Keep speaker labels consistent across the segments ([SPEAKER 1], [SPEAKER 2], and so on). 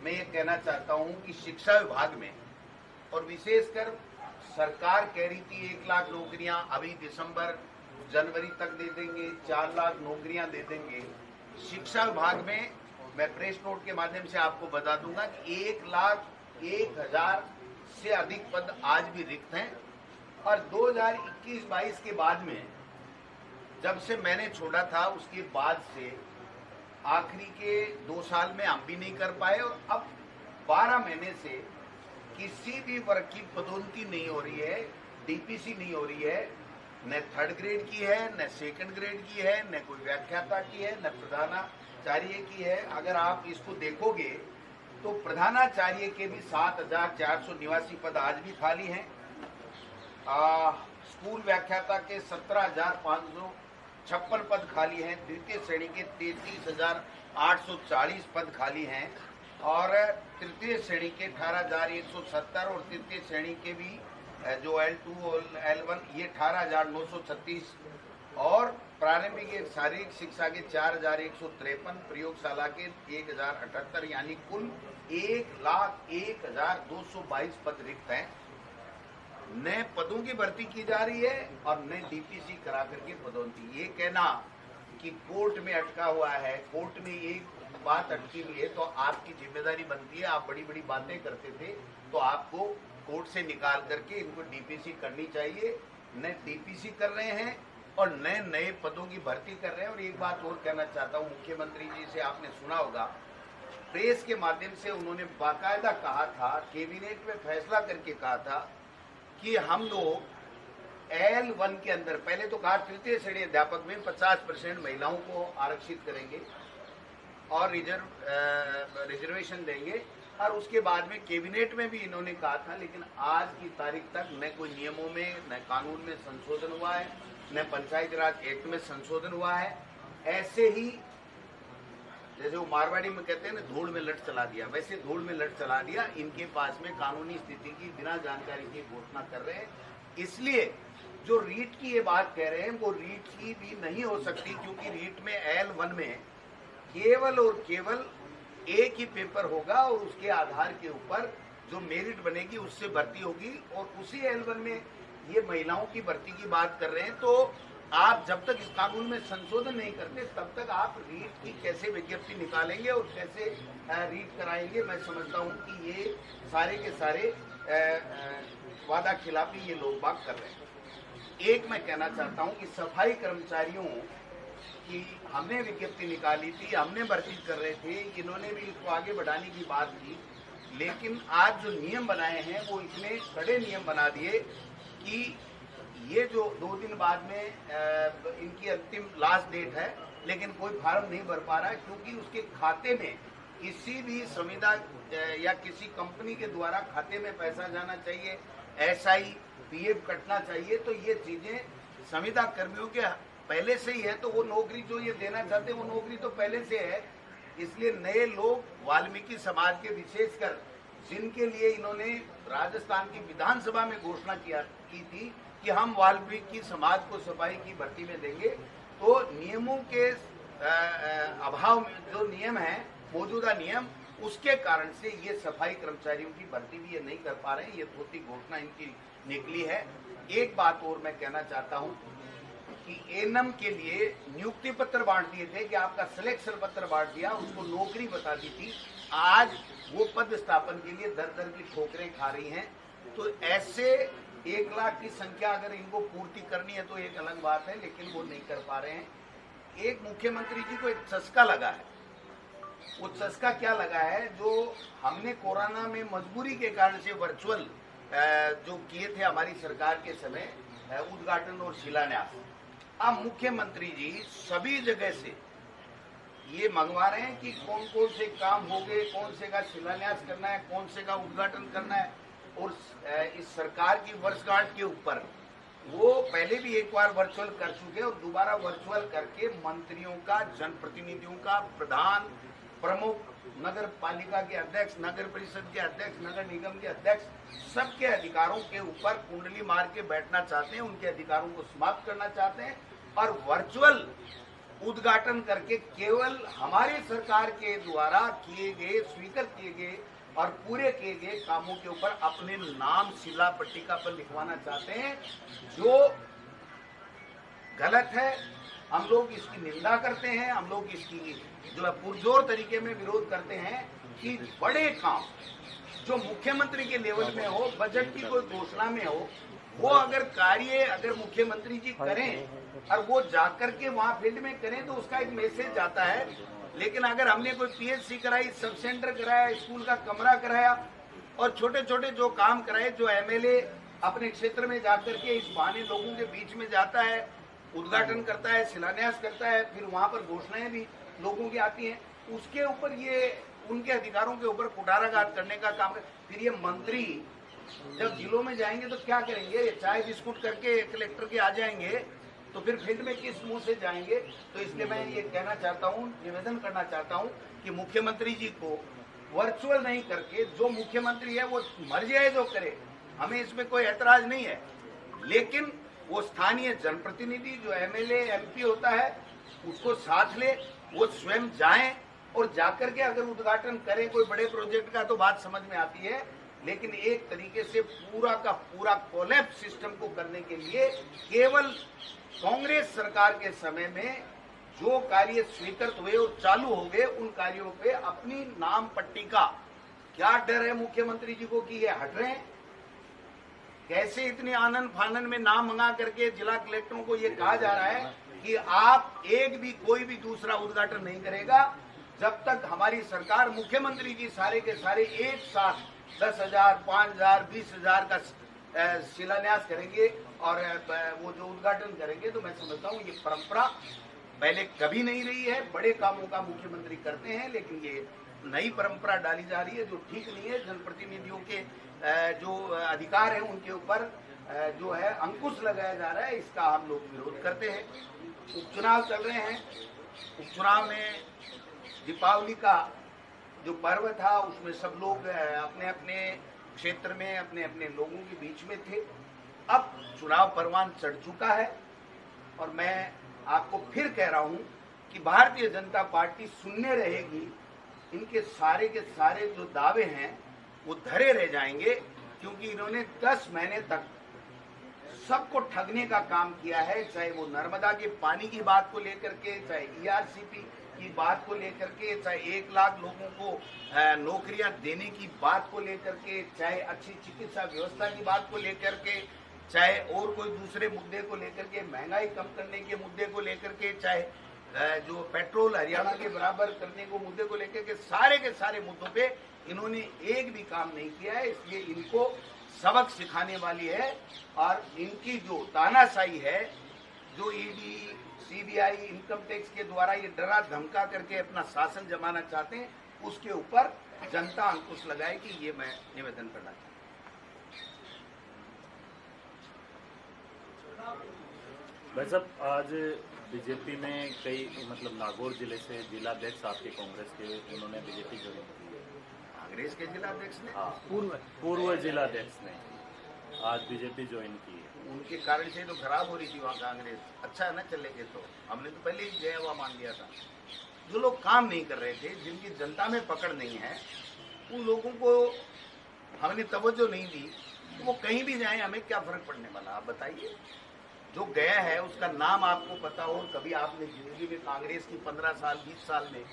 [SPEAKER 1] मैं ये कहना चाहता हूं कि शिक्षा विभाग में, और विशेषकर सरकार कह रही थी 1 लाख नौकरियां अभी दिसंबर जनवरी तक दे देंगे, 4 लाख नौकरियां दे देंगे। शिक्षा विभाग में मैं प्रेस नोट के माध्यम से आपको बता दूंगा कि 1,01,000 से अधिक पद आज भी रिक्त हैं। और 2021-22 के बाद में, जब से मैंने छोड़ा था उसके बाद से आखिरी के 2 साल में हम भी नहीं कर पाए, और अब 12 महीने से किसी भी वर्ग की पदोन्नति नहीं हो रही है, डीपीसी नहीं हो रही है, न 3rd ग्रेड की है, न 2nd ग्रेड की है, न कोई व्याख्याता की है, न प्रधानाचार्य की है। अगर आप इसको देखोगे तो प्रधानाचार्य के भी 7,400 निवासी पद आज भी खाली हैं। स्कूल व्याख्याता के 17,556 पद खाली हैं। द्वितीय श्रेणी के 33,840 पद खाली हैं, और तृतीय श्रेणी के 18,170, और तृतीय श्रेणी के भी जो L2 और L1 ये 18,936, और प्रारंभिक शारीरिक शिक्षा के 4,153, प्रयोगशाला के 1,078, यानी कुल 1,01,222 पद रिक्त हैं। नए पदों की भर्ती की जा रही है और नए डीपीसी करा करके पदोन्नति। ये कहना कि कोर्ट में अटका हुआ है, कोर्ट में एक बात अटकी हुई है, तो आपकी जिम्मेदारी बनती है। आप बड़ी बड़ी बातें करते थे तो आपको कोर्ट से निकाल करके इनको डीपीसी करनी चाहिए। नए डीपीसी कर रहे हैं और नए नए पदों की भर्ती कर रहे हैं। और एक बात और कहना चाहता हूँ, मुख्यमंत्री जी से आपने सुना होगा, प्रेस के माध्यम से उन्होंने बाकायदा कहा था, कैबिनेट में फैसला करके कहा था कि हम लोग L1 के अंदर, पहले तो कहा तृतीय श्रेणी अध्यापक में 50% महिलाओं को आरक्षित करेंगे और रिजर्वेशन देंगे, और उसके बाद में कैबिनेट में भी इन्होंने कहा था। लेकिन आज की तारीख तक न कोई नियमों में, न कानून में संशोधन हुआ है, न पंचायती राज एक्ट में संशोधन हुआ है। ऐसे ही जैसे वो मारवाड़ी में कहते हैं ना, धूल में लट चला दिया, वैसे धूल में लट चला दिया। इनके पास में कानूनी स्थिति की बिना जानकारी की घोषणा कर रहे हैं। इसलिए जो रीट की ये बात कह रहे हैं वो रीट की भी नहीं हो सकती, क्योंकि रीट में L1 में केवल और केवल एक ही पेपर होगा, और उसके आधार के ऊपर जो मेरिट बनेगी उससे भर्ती होगी। और उसी L1 में ये महिलाओं की भर्ती की बात कर रहे हैं। तो आप जब तक इस कानून में संशोधन नहीं करते तब तक आप रीट की कैसे विज्ञप्ति निकालेंगे और कैसे रीट कराएंगे। मैं समझता हूँ कि ये सारे के सारे वादा खिलाफी ये लोग बात कर रहे हैं। एक मैं कहना चाहता हूँ कि सफाई कर्मचारियों की हमने विज्ञप्ति निकाली थी, हमने भर्ती कर रहे थे, इन्होंने भी इसको आगे बढ़ाने की बात की। लेकिन आज जो नियम बनाए हैं वो इतने कड़े नियम बना दिए कि ये जो 2 दिन बाद में इनकी अंतिम लास्ट डेट है, लेकिन कोई फार्म नहीं भर पा रहा है, क्योंकि उसके खाते में किसी भी संविदा या किसी कंपनी के द्वारा खाते में पैसा जाना चाहिए, SI PF कटना चाहिए। तो ये चीजें संविदा कर्मियों के पहले से ही है, तो वो नौकरी जो ये देना चाहते हैं वो नौकरी तो पहले से है। इसलिए नए लोग, वाल्मीकि समाज के विशेषकर, जिनके लिए इन्होंने राजस्थान की विधानसभा में घोषणा की थी कि हम वाल्मीकि समाज को सफाई की भर्ती में देंगे, तो नियमों के अभाव में जो नियम है, मौजूदा नियम, उसके कारण से ये सफाई कर्मचारियों की भर्ती भी ये नहीं कर पा रहे हैं। ये छोटी घोषणा इनकी निकली है। एक बात और मैं कहना चाहता हूं कि एनएम के लिए नियुक्ति पत्र बांट दिए थे कि आपका सिलेक्शन पत्र बांट दिया, उसको नौकरी बता दी थी। आज वो पद स्थापन के लिए दर दर की ठोकरें खा रही हैं। तो ऐसे 1 लाख की संख्या अगर इनको पूर्ति करनी है तो एक अलग बात है, लेकिन वो नहीं कर पा रहे हैं। एक मुख्यमंत्री जी को एक चस्का लगा है। वो चस्का क्या लगा है, जो हमने कोरोना में मजबूरी के कारण से वर्चुअल जो किए थे हमारी सरकार के समय, उद्घाटन और शिलान्यास, अब मुख्यमंत्री जी सभी जगह से ये मंगवा रहे हैं कि कौन कौन से काम हो गए, कौन से का शिलान्यास करना है, कौन से का उद्घाटन करना है। और इस सरकार की वर्षगांठ के ऊपर वो पहले भी एक बार वर्चुअल कर चुके और दोबारा वर्चुअल करके मंत्रियों का, जनप्रतिनिधियों का, प्रधान, प्रमुख, नगर पालिका के अध्यक्ष, नगर परिषद के अध्यक्ष, नगर निगम के अध्यक्ष, सबके अधिकारों के ऊपर कुंडली मार के बैठना चाहते हैं, उनके अधिकारों को समाप्त करना चाहते हैं। और वर्चुअल उद्घाटन करके केवल हमारी सरकार के द्वारा किए गए, स्वीकृत किए गए और पूरे किए गए कामों के ऊपर अपने नाम शिला पट्टिका पर लिखवाना चाहते हैं, जो गलत है। हम लोग इसकी निंदा करते हैं, हम लोग इसकी जो है पुरजोर तरीके में विरोध करते हैं कि बड़े काम जो मुख्यमंत्री के लेवल में हो, बजट की कोई घोषणा में हो, वो अगर कार्य अगर मुख्यमंत्री जी करें और वो जाकर के वहां फील्ड में करें तो उसका एक मैसेज जाता है। लेकिन अगर हमने कोई पीएचसी कराई, सब सेंटर कराया, स्कूल का कमरा कराया और छोटे छोटे जो काम कराए, जो एमएलए अपने क्षेत्र में जाकर के इस बहाने लोगों के बीच में जाता है, उद्घाटन करता है, शिलान्यास करता है, फिर वहां पर घोषणाएं भी लोगों की आती हैं, उसके ऊपर ये उनके अधिकारों के ऊपर कुठाराघात करने का काम है। फिर ये मंत्री जब जिलों में जाएंगे तो क्या करेंगे? चाय बिस्कुट करके कलेक्टर के आ जाएंगे तो फिर फील्ड में किस मुंह से जाएंगे? तो इसलिए मैं ये कहना चाहता हूँ, निवेदन करना चाहता हूँ कि मुख्यमंत्री जी को वर्चुअल नहीं करके, जो मुख्यमंत्री है वो मर्जी है जो करे, हमें इसमें कोई ऐतराज नहीं है, लेकिन वो स्थानीय जनप्रतिनिधि जो एमएलए एमपी होता है उसको साथ ले, वो स्वयं जाएं और जाकर के अगर उद्घाटन करें कोई बड़े प्रोजेक्ट का तो बात समझ में आती है। लेकिन एक तरीके से पूरा का पूरा कोलैप्स सिस्टम को करने के लिए केवल कांग्रेस सरकार के समय में जो कार्य स्वीकृत हुए और चालू हो गए, उन कार्यों पे अपनी नाम पट्टिका, क्या डर है मुख्यमंत्री जी को कि ये हट रहे हैं? कैसे इतनी आनंद फानन में नाम मंगा करके जिला कलेक्टरों को ये कहा जा रहा है कि आप एक भी कोई भी दूसरा उद्घाटन नहीं करेगा जब तक हमारी सरकार, मुख्यमंत्री जी सारे के सारे एक साथ 10,000, 5,000, 20,000 का शिलान्यास करेंगे और वो जो उद्घाटन करेंगे। तो मैं समझता हूँ ये परंपरा पहले कभी नहीं रही है। बड़े कामों का मुख्यमंत्री करते हैं, लेकिन ये नई परंपरा डाली जा रही है जो ठीक नहीं है। जनप्रतिनिधियों के जो अधिकार है उनके ऊपर जो है अंकुश लगाया जा रहा है, इसका हम लोग विरोध करते हैं। उपचुनाव चल रहे हैं, उपचुनाव में दीपावली का जो पर्व था उसमें सब लोग अपने अपने क्षेत्र में अपने अपने लोगों के बीच में थे। अब चुनाव परवान चढ़ चुका है और मैं आपको फिर कह रहा हूं कि भारतीय जनता पार्टी सुनने रहेगी। इनके सारे के सारे जो दावे हैं वो धरे रह जाएंगे, क्योंकि इन्होंने 10 महीने तक सबको ठगने का काम किया है, चाहे वो नर्मदा के पानी की बात को लेकर के, चाहे ईआरसीपी की बात को लेकर के, चाहे 1 लाख लोगों को नौकरियां देने की बात को लेकर के, चाहे अच्छी चिकित्सा व्यवस्था की बात को लेकर के, चाहे और कोई दूसरे मुद्दे को लेकर के, महंगाई कम करने के मुद्दे को लेकर के, चाहे जो पेट्रोल हरियाणा के बराबर करने को मुद्दे को लेकर के, सारे के सारे मुद्दों पे इन्होंने एक भी काम नहीं किया है। इसलिए इनको सबक सिखाने वाली है और इनकी जो तानाशाही है, जो ईडी, सीबीआई, इनकम टैक्स के द्वारा ये डरा धमका करके अपना शासन जमाना चाहते हैं, उसके ऊपर जनता अंकुश लगाएगी। ये मैं निवेदन करना चाहता
[SPEAKER 2] हूँ। भाई साहब, आज बीजेपी में कई नागौर जिले से जिलाध्यक्ष आपके कांग्रेस के, उन्होंने बीजेपी ज्वाइन की है।
[SPEAKER 1] कांग्रेस के जिलाध्यक्ष ने?
[SPEAKER 2] हाँ, पूर्व जिलाध्यक्ष ने आज बीजेपी ज्वाइन की है।
[SPEAKER 1] उनके कारण से तो खराब हो रही थी वहाँ कांग्रेस। अच्छा है ना, चलेंगे तो हमने तो पहले ही जय हुआ मान लिया था। जो लोग काम नहीं कर रहे थे, जिनकी जनता में पकड़ नहीं है, उन लोगों को हमने तवज्जो नहीं दी, तो वो कहीं भी जाए हमें क्या फर्क पड़ने वाला? आप बताइए। जो गया है उसका नाम आपको पता हो, कभी आपने जिंदगी में कांग्रेस की 15 साल 20 साल में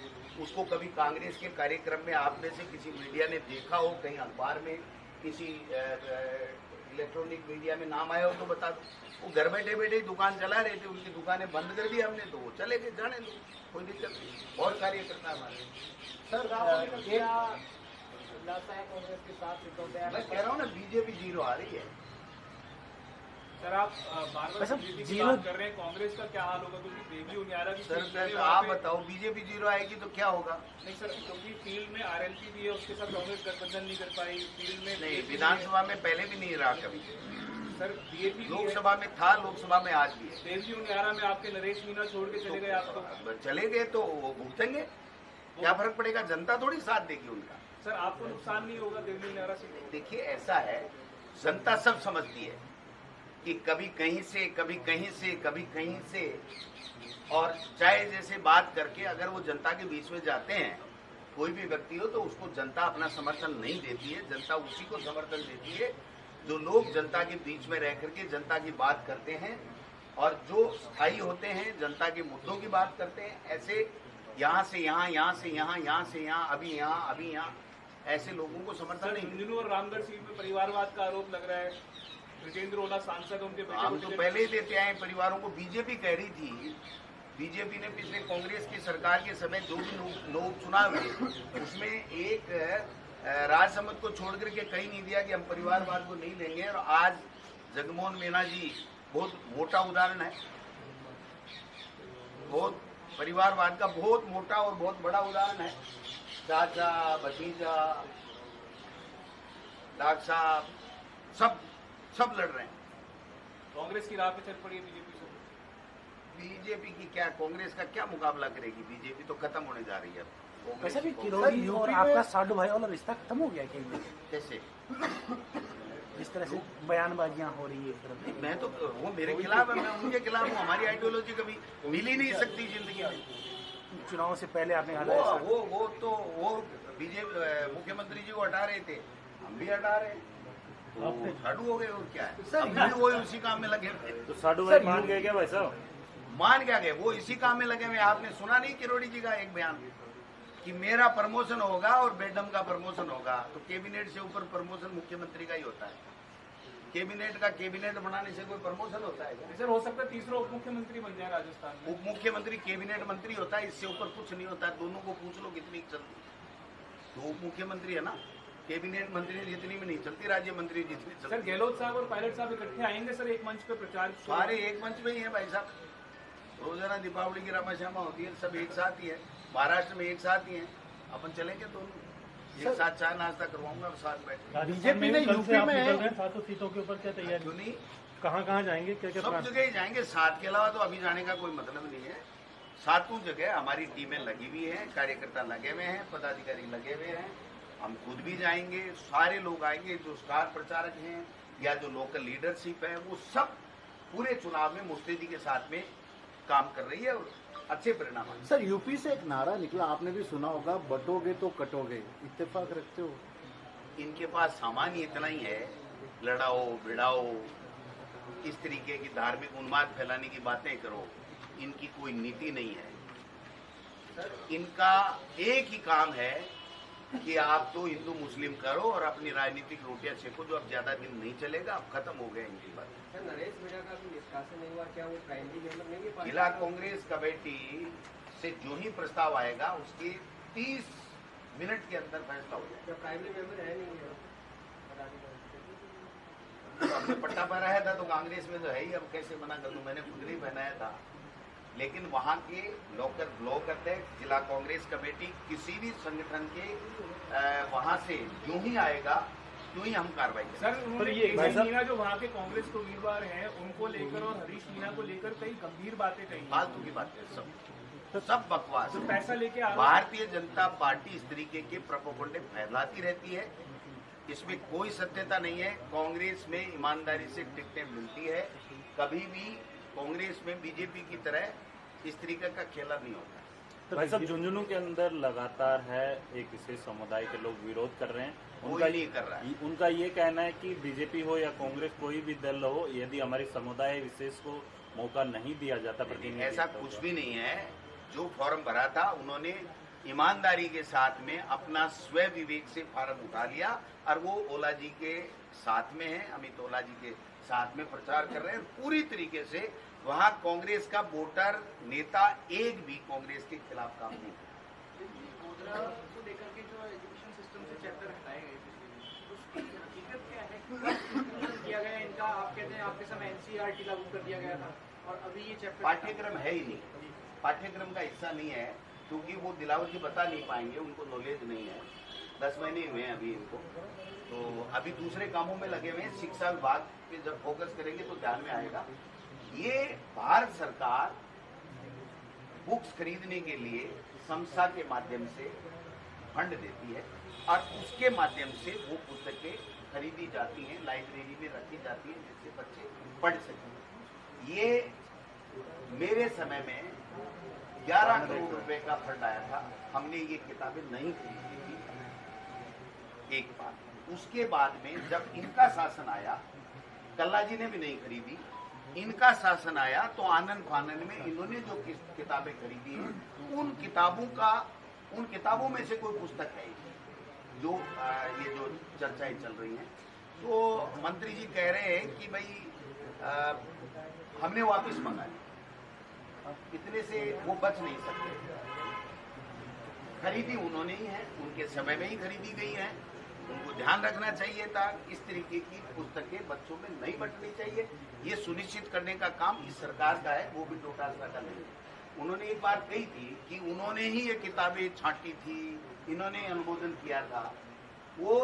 [SPEAKER 1] उसको कभी कांग्रेस के कार्यक्रम में आप में से किसी मीडिया ने देखा हो, कहीं अखबार में, किसी इलेक्ट्रॉनिक मीडिया में नाम आया हो तो बता दो। वो घर बैठे बैठे दुकान चला रहे थे, उनकी दुकानें बंद कर दी हमने, तो वो चले गए, जाने दो, कोई दिक्कत नहीं। और कार्य करता है हमारे
[SPEAKER 3] सर। कांग्रेस के साथ
[SPEAKER 1] मैं कह रहा हूँ ना, बीजेपी 0 आ रही है।
[SPEAKER 3] सर, आप बार-बार बीजेपी की बात कर रहे हैं, कांग्रेस का क्या हाल होगा? क्योंकि देवी उनियारा की
[SPEAKER 1] सर आप बताओ, बीजेपी 0 आएगी तो क्या होगा?
[SPEAKER 3] नहीं सर, क्योंकि फील्ड में आरएलपी भी है, उसके साथ कांग्रेस गठबंधन नहीं कर पाई। फील्ड में
[SPEAKER 1] नहीं, विधानसभा में पहले भी नहीं रहा कभी।
[SPEAKER 3] सर, बीजेपी
[SPEAKER 1] लोकसभा में था, लोकसभा में आज भी है।
[SPEAKER 3] देवी उनियारा में आपके नरेश मीना छोड़ के चले गए, आप तो
[SPEAKER 1] चले गए तो वो भुगतेंगे, क्या फर्क पड़ेगा? जनता थोड़ी साथ देगी उनका।
[SPEAKER 3] सर, आपको नुकसान नहीं होगा देवी उनियारा से?
[SPEAKER 1] देखिए, ऐसा है, जनता सब समझती है। कि कभी कहीं से कभी कहीं से कभी कहीं से, और चाहे जैसे बात करके अगर वो जनता के बीच में जाते हैं, कोई भी व्यक्ति हो, तो उसको जनता अपना समर्थन नहीं देती है। जनता उसी को समर्थन देती है जो लोग जनता के बीच में रह करके जनता की बात करते हैं और जो स्थायी होते हैं, जनता के मुद्दों की बात करते हैं। ऐसे यहाँ से यहाँ, यहाँ से यहाँ, यहाँ से यहाँ, अभी यहाँ, अभी यहाँ, ऐसे लोगों को समर्थन नहीं।
[SPEAKER 3] झुंझुनू और रामगढ़ सीट में परिवारवाद का आरोप लग रहा है। ब्रजेंद्र ओला सांसद, उनके बेटे
[SPEAKER 1] हम तो पहले ही देते आए परिवारों को। बीजेपी कह रही थी, बीजेपी ने पिछले कांग्रेस की सरकार के समय जो भी लोग चुनाव हुए उसमें एक राजसमंद को छोड़ करके कहीं नहीं दिया कि हम परिवारवाद को नहीं लेंगे। और आज जगमोहन मीना जी बहुत मोटा उदाहरण है, बहुत परिवारवाद का बहुत मोटा और बहुत बड़ा उदाहरण है। चाचा, भतीजा, डॉक्टर साहब सब लड़ रहे हैं।
[SPEAKER 3] कांग्रेस की राह पे चल पड़ी है बीजेपी से।
[SPEAKER 1] बीजेपी की क्या, कांग्रेस का क्या मुकाबला करेगी? बीजेपी तो खत्म होने जा रही है।
[SPEAKER 4] वैसे भी किरोड़ी और आपका साडू भाई वाला रिश्ता खत्म हो गया क्या?
[SPEAKER 1] कैसे?
[SPEAKER 4] जिस तरह से बयानबाजियां हो रही है,
[SPEAKER 1] मैं तो वो मेरे खिलाफ है, मैं उनके खिलाफ हूँ। हमारी आइडियोलॉजी कभी मिल ही नहीं सकती जिंदगी में।
[SPEAKER 4] चुनाव से पहले आपने कहा
[SPEAKER 1] वो बीजेपी मुख्यमंत्री जी को हटा रहे थे, हम भी हटा रहे हैं, तो साडू हो गए। और क्या है, अब भी वो उसी काम में लगे थे।
[SPEAKER 2] तो साडू भाई मान गए क्या भाई साहब?
[SPEAKER 1] मान क्या गए, वो इसी काम में लगे हुए। आपने सुना नहीं किरोड़ी जी का एक बयान कि मेरा प्रमोशन होगा और बेडम का प्रमोशन होगा? तो कैबिनेट से ऊपर प्रमोशन मुख्यमंत्री का ही होता है। कैबिनेट बनाने से कोई प्रमोशन होता है क्या?
[SPEAKER 3] सर, हो सकता है तीसरा उप मुख्यमंत्री बन जाए राजस्थान में।
[SPEAKER 1] उप मुख्यमंत्री कैबिनेट मंत्री होता है, इससे ऊपर कुछ नहीं होता। दोनों को पूछ लो कितनी चलती, तो उप मुख्यमंत्री है ना। कैबिनेट मंत्री जितनी में नहीं चलती, राज्य मंत्री जितनी चलती।
[SPEAKER 3] सर, गहलोत साहब और पायलट साहब इकट्ठे आएंगे सर एक मंच पे प्रचार?
[SPEAKER 1] सारे एक मंच में ही है भाई साहब। रोजाना दीपावली की रामाश्यामा होती है, सब एक साथ ही है। महाराष्ट्र में एक साथ ही है। अपन चलेंगे दोनों एक साथ, चाय नाश्ता करवाऊंगा और साथ बैठे।
[SPEAKER 4] बीजेपी ने यूपी में
[SPEAKER 5] 700 सीटों के ऊपर क्या तैयारी?
[SPEAKER 1] क्यों नहीं,
[SPEAKER 5] कहाँ जाएंगे, क्या क्या
[SPEAKER 1] सब जगह ही जाएंगे। साथ के अलावा तो अभी जाने का कोई मतलब नहीं है। सातों जगह हमारी टीमें लगी हुई है, कार्यकर्ता लगे हुए हैं, पदाधिकारी लगे हुए हैं। हम खुद भी जाएंगे, सारे लोग आएंगे जो स्टार प्रचारक हैं या जो लोकल लीडरशिप है, वो सब पूरे चुनाव में मुस्तैदी के साथ में काम कर रही है और अच्छे परिणाम आए।
[SPEAKER 6] सर, यूपी से एक नारा निकला, आपने भी सुना होगा, बटोगे तो कटोगे। इत्तेफाक रखते हो?
[SPEAKER 1] इनके पास सामान ही इतना ही है, लड़ाओ भिड़ाओ, इस तरीके की धार्मिक उन्माद फैलाने की बातें करो। इनकी कोई नीति नहीं है। इनका एक ही काम है कि आप तो हिंदू मुस्लिम करो और अपनी राजनीतिक रोटियां सेको, जो अब ज्यादा दिन नहीं चलेगा। अब खत्म हो गया इनकी बात।
[SPEAKER 7] नरेश मीणा का भी निष्कासन नहीं हुआ, क्या वो प्राइमरी मेंबर नहीं है?
[SPEAKER 1] जिला कांग्रेस कमेटी से जो ही प्रस्ताव आएगा उसके 30 मिनट के अंदर फैसला हो जाएगा।
[SPEAKER 7] प्राइमरी मेंबर है नहीं है
[SPEAKER 1] तो हमने पट्टा पहनाया था तो कांग्रेस में तो है ही, अब कैसे मना कर दूं? मैंने खुद नहीं पहनाया था। लेकिन वहाँ के लोकल ब्लॉक अध्यक्ष, जिला कांग्रेस कमेटी, किसी भी संगठन के वहाँ से जो ही आएगा क्यों ही हम कार्रवाई करें।
[SPEAKER 3] सर, उन्होंने केसी मीना जो वहाँ के कांग्रेस के उम्मीदवार हैं उनको लेकर और हरीश मीना को लेकर कई गंभीर बातें कही।
[SPEAKER 1] फालतू की बातें सब बकवास
[SPEAKER 3] तो
[SPEAKER 1] है।
[SPEAKER 3] पैसा लेके
[SPEAKER 1] भारतीय जनता पार्टी इस तरीके के प्रोपोगंडे फैलाती रहती है, इसमें कोई सत्यता नहीं है। कांग्रेस में ईमानदारी से टिकटें मिलती है, कभी भी कांग्रेस में बीजेपी की तरह इस तरीके का खेला नहीं होता।
[SPEAKER 2] भाई साहब, झुंझुनू के अंदर लगातार है एक विशेष समुदाय के लोग विरोध कर रहे हैं।
[SPEAKER 1] उनका नहीं कर रहा है।
[SPEAKER 2] उनका ये कहना है कि बीजेपी हो या कांग्रेस, कोई भी दल हो, यदि हमारे समुदाय विशेष को मौका नहीं दिया जाता प्रतिनिधि,
[SPEAKER 1] ऐसा कुछ भी नहीं है। जो फॉर्म भरा था उन्होंने ईमानदारी के साथ में अपना स्व विवेक से फॉर्म उठा लिया और वो ओला जी के साथ में है, अमित ओला जी के साथ में प्रचार कर रहे हैं पूरी तरीके से। वहाँ कांग्रेस का वोटर नेता एक भी कांग्रेस के खिलाफ काम नहीं
[SPEAKER 7] गोधरा को लेकर के जो एजुकेशन सिस्टम से चैप्टर हटाए गए थे, उसकी हकीकत क्या है? कब किया गया इनका? आप कहते हैं आपके समय एनसीईआरटी लागू कर दिया गया था और अभी ये चैप्टर
[SPEAKER 1] पाठ्यक्रम है ही नहीं, पाठ्यक्रम का हिस्सा नहीं है, क्योंकि वो दिलावर जी बता नहीं पाएंगे, उनको नॉलेज नहीं है। 10 महीने हुए हैं अभी इनको, तो अभी दूसरे कामों में लगे हुए हैं। शिक्षा विभाग पे जब फोकस करेंगे तो ध्यान में आएगा। ये भारत सरकार बुक्स खरीदने के लिए संस्था के माध्यम से फंड देती है। और उसके माध्यम से वो पुस्तकें खरीदी जाती हैं, लाइब्रेरी में रखी जाती हैं, जिससे बच्चे पढ़ सकें। ये मेरे समय में 11 करोड़ रुपए का फंड आया था, हमने ये किताबें नहीं खरीदी थी, एक बात। उसके बाद में जब इनका शासन आया, कल्ला जी ने भी नहीं खरीदी, इनका शासन आया तो आनंद फानन में इन्होंने जो किताबें खरीदी हैं, उन किताबों में से कोई पुस्तक है जो ये जो चर्चाएं चल रही हैं। तो मंत्री जी कह रहे हैं कि भाई हमने वापस मंगाई, इतने से वो बच नहीं सकते। खरीदी उन्होंने ही है, उनके समय में ही खरीदी गई है, उनको ध्यान रखना चाहिए था। इस तरीके की पुस्तकें बच्चों में नहीं बंटनी चाहिए, ये सुनिश्चित करने का काम इस सरकार का है, वो भी डोटासरा का नहीं। उन्होंने एक बात कही थी कि उन्होंने ही ये किताबें छांटी थी, इन्होंने अनुमोदन किया था। वो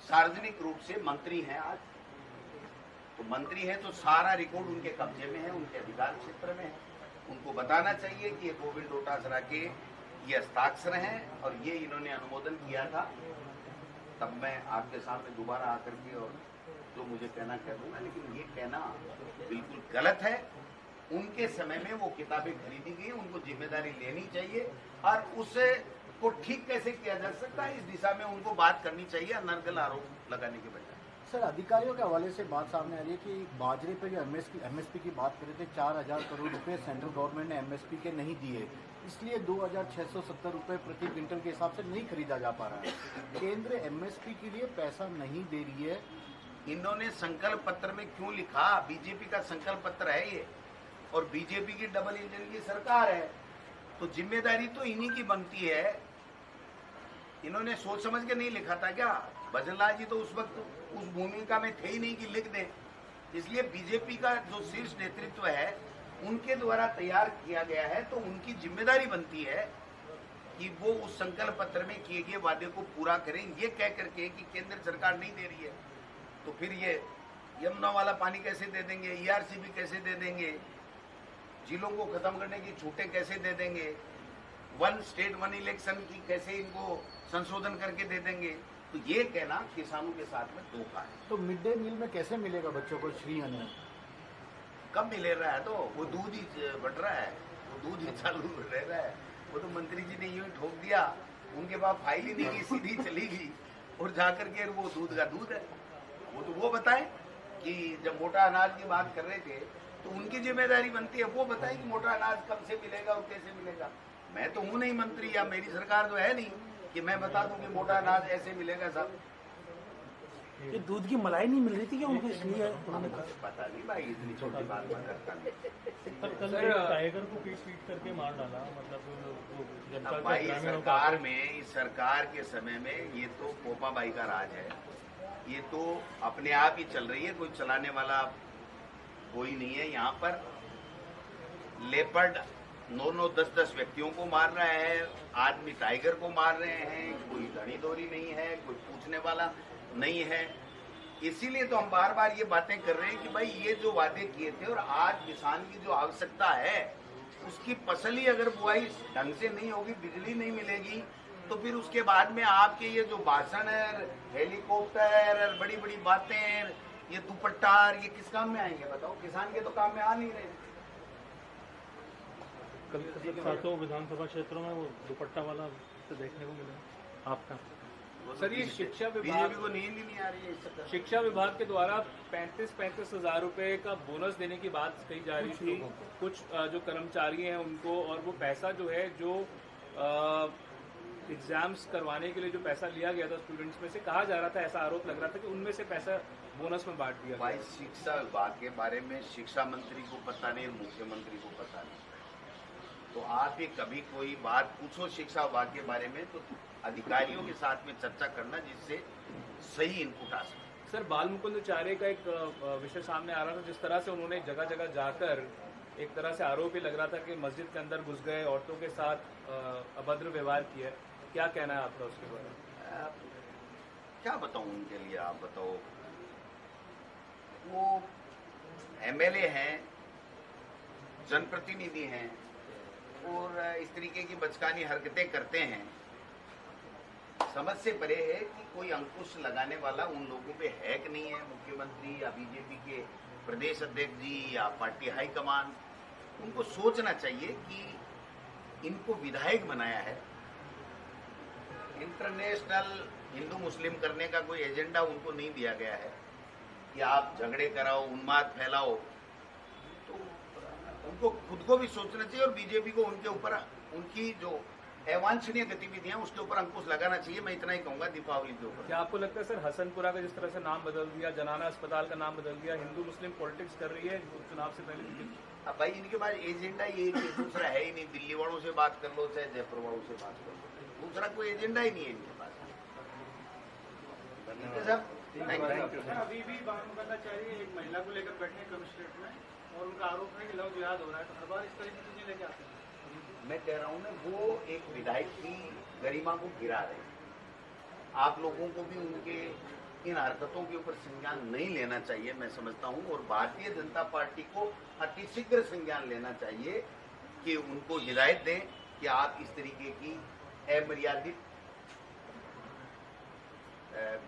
[SPEAKER 1] सार्वजनिक रूप से मंत्री हैं आज, तो मंत्री हैं तो सारा रिकॉर्ड उनके कब्जे में है, उनके अधिकार क्षेत्र में है। उनको बताना चाहिए कि ये गोविंद डोटासरा के ये हस्ताक्षर हैं और ये इन्होंने अनुमोदन किया था। तब मैं आपके सामने दोबारा आकर के और जो मुझे कहना कह दूंगा, लेकिन ये कहना बिल्कुल गलत है। उनके समय में वो किताबें खरीदी गई, उनको जिम्मेदारी लेनी चाहिए और उसे को ठीक कैसे किया जा सकता है, इस दिशा में उनको बात करनी चाहिए, अनर्गल आरोप लगाने के बजाय।
[SPEAKER 6] सर, अधिकारियों के हवाले से बात सामने आ रही है कि बाजरे पर जो एमएसपी की बात कर रहे थे, 4000 करोड़ रुपए सेंट्रल गवर्नमेंट ने एमएसपी के नहीं दिए, इसलिए 2670 रुपए प्रति क्विंटल के हिसाब से नहीं खरीदा जा पा रहा है। केंद्र एमएसपी के लिए पैसा नहीं दे रही है।
[SPEAKER 1] इन्होंने संकल्प पत्र में क्यों लिखा? बीजेपी का संकल्प पत्र है ये, और बीजेपी की डबल इंजन की सरकार है, तो जिम्मेदारी तो इन्हीं की बनती है। इन्होंने सोच समझ के नहीं लिखा था क्या? भजनलाल जी तो उस वक्त उस भूमिका में थे ही नहीं कि लिख दें। इसलिए बीजेपी का जो शीर्ष नेतृत्व है उनके द्वारा तैयार किया गया है, तो उनकी जिम्मेदारी बनती है कि वो उस संकल्प पत्र में किए गए वादे को पूरा करें। ये कह करके कि केंद्र सरकार नहीं दे रही है, तो फिर ये यमुना वाला पानी कैसे दे देंगे, ERCB कैसे दे देंगे, जिलों को खत्म करने की छूटें कैसे दे देंगे, 1 स्टेट 1 इलेक्शन की कैसे इनको संशोधन करके दे देंगे। तो ये कहना किसानों के साथ में धोखा है।
[SPEAKER 6] तो मिड डे मील में कैसे मिलेगा बच्चों को श्री अन्न?
[SPEAKER 1] कब मिले रहा है? तो वो दूध ही बट रहा है, वो दूध ही चालू रह रहा है। वो तो मंत्री जी ने यूं ही ठोक दिया, उनके पास फाइल ही नहीं की, सीधी चली गई और जाकर के वो दूध का दूध है। वो तो वो बताएं कि जब मोटा अनाज की बात कर रहे थे तो उनकी जिम्मेदारी बनती है, वो बताएं कि मोटा अनाज कब से मिलेगा और कैसे मिलेगा। मैं तो हूं नहीं मंत्री, या मेरी सरकार तो है नहीं कि मैं बता दूं कि मोटा अनाज ऐसे मिलेगा साहब।
[SPEAKER 4] ये दूध की मलाई नहीं मिल रही थी क्या उनको, इसलिए उन्होंने कहा?
[SPEAKER 1] पता नहीं भाई, इतनी छोटी बात मैं करता नहीं।
[SPEAKER 5] पर कल एक टाइगर को पीट करके मार डाला, मतलब वो जनता
[SPEAKER 1] अब
[SPEAKER 5] का
[SPEAKER 1] भाई
[SPEAKER 5] ग्रामीणों
[SPEAKER 1] सरकार में, इस सरकार के समय में ये तो पोपाबाई का राज है, ये तो अपने आप ही चल रही है, कोई चलाने वाला कोई नहीं है। यहाँ पर लेपर्ड 9-9, 10-10 व्यक्तियों को मार रहा है, आदमी टाइगर को मार रहे हैं, कोई धनी दोरी नहीं है, कोई पूछने वाला नहीं है। इसीलिए तो हम बार बार ये बातें कर रहे हैं कि भाई ये जो वादे किए थे और आज किसान की जो आवश्यकता है उसकी फसल ही अगर बुआई ढंग से नहीं होगी, बिजली नहीं मिलेगी, तो फिर उसके बाद में आपके ये जो भाषण है, हेलीकॉप्टर, बड़ी बड़ी बातें, ये दुपट्टा, ये किस काम में आएंगे बताओ? किसान के तो काम में आ नहीं रहे।
[SPEAKER 5] कल सातों विधानसभा क्षेत्रों में वो दुपट्टा वाला तो देखने को मिला आपका।
[SPEAKER 3] सर, ये शिक्षा विभाग,
[SPEAKER 1] बीजेपी को नींद ही नहीं आ रही है इस चक्कर में।
[SPEAKER 3] शिक्षा विभाग के द्वारा 35-35 हजार रुपए का बोनस देने की बात कही जा रही थी कुछ जो कर्मचारी हैं उनको, और वो पैसा जो है जो एग्जाम्स करवाने के लिए जो पैसा लिया गया था स्टूडेंट्स में से, कहा जा रहा था, ऐसा आरोप लग रहा था कि उनमें से पैसा बोनस में बांट दिया।
[SPEAKER 1] भाई शिक्षा विभाग के बारे में शिक्षा मंत्री को पता नहीं, मुख्यमंत्री को पता नहीं, तो आप ही कभी कोई बात पूछो शिक्षा विभाग के बारे में तो अधिकारियों के साथ में चर्चा करना, जिससे सही इनपुट आ सके।
[SPEAKER 3] सर, बाल मुकुंदाचार्य का एक विषय सामने आ रहा था, जिस तरह से उन्होंने जगह जगह जाकर एक तरह से आरोप ही लग रहा था कि मस्जिद के अंदर घुस गए, औरतों के साथ अभद्र व्यवहार किया। क्या कहना है आपका उसके बारे में?
[SPEAKER 1] क्या बताऊं उनके लिए, आप बताओ। वो MLA हैं, जनप्रतिनिधि हैं और इस तरीके की बचकानी हरकतें करते हैं। समझ से परे है कि कोई अंकुश लगाने वाला उन लोगों पे है कि नहीं है, मुख्यमंत्री या बीजेपी के प्रदेश अध्यक्ष जी या पार्टी हाईकमान। उनको सोचना चाहिए कि इनको विधायक बनाया है, इंटरनेशनल हिंदू मुस्लिम करने का कोई एजेंडा उनको नहीं दिया गया है कि आप झगड़े कराओ, उन्माद फैलाओ। तो उनको खुद को भी सोचना चाहिए और बीजेपी को उनके ऊपर उनकी जो अवांछनीय गतिविधियां उसके ऊपर अंकुश लगाना चाहिए। मैं इतना ही कहूंगा दीपावली के ऊपर।
[SPEAKER 3] क्या आपको लगता है सर, हसनपुरा का जिस तरह से नाम बदल दिया, जनाना अस्पताल का नाम बदल दिया, हिंदू मुस्लिम पॉलिटिक्स कर रही है चुनाव से पहले?
[SPEAKER 1] अब भाई इनके पास एजेंडा ये दूसरा है ही नहीं। दिल्ली वालों से बात कर लो चाहे जयपुर वालों से बात कर लो, दूसरा कोई एजेंडा ही नहीं है इनके पास। ठीक है साहब, थैंक यू।
[SPEAKER 7] अभी भी बानूबंदाचारी एक महिला को लेकर बैठे कमिश्नरेट में और उनका आरोप है कि लव जिहाद हो रहा है, तो हर बार इस तरह की चीजें लेके आते हैं।
[SPEAKER 1] मैं कह रहा हूं ना, वो एक विधायक की गरिमा को गिरा रहे हैं। आप लोगों को भी उनके इन हरकतों के ऊपर संज्ञान नहीं लेना चाहिए, मैं समझता हूं। और भारतीय जनता पार्टी को अतिशीघ्र संज्ञान लेना चाहिए कि उनको हिदायत दें कि आप इस तरीके की अमर्यादित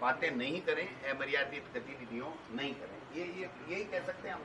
[SPEAKER 1] बातें नहीं करें, अमर्यादित गतिविधियों नहीं करें। यही कह सकते हैं हम।